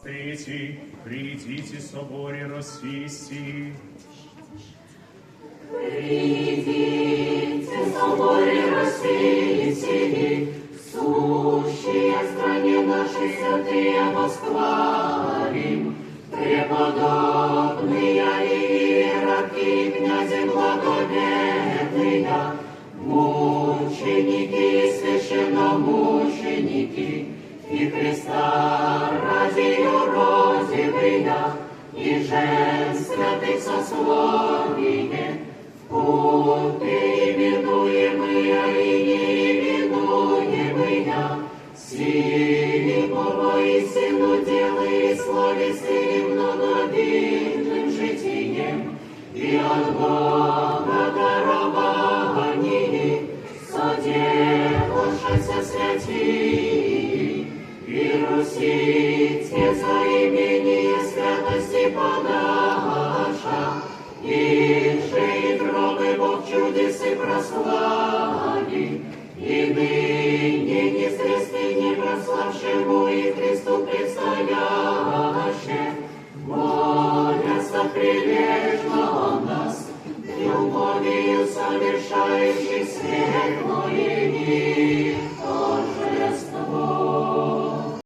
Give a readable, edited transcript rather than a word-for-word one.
Третий, придите, соборе рассвести. Придите, соборе рассвести, сущие в стране нашей святые восхвалим, преподобные иероки, князи благоверные, мученики и священномученики, и Христа ради розивыя, и жен святых сословие, вкупе именуемые и неименуемые, силе Бога истину делай, славясь многовидным житием, и от Бога даровании, соделавшися святии, и Русите за имение святости подаша, и же и гробы Бог чудесы прослави, и ныне не средстве не прославшему и Христу предстояще, молятся прилежно о нас, любовью совершающий светлое мир.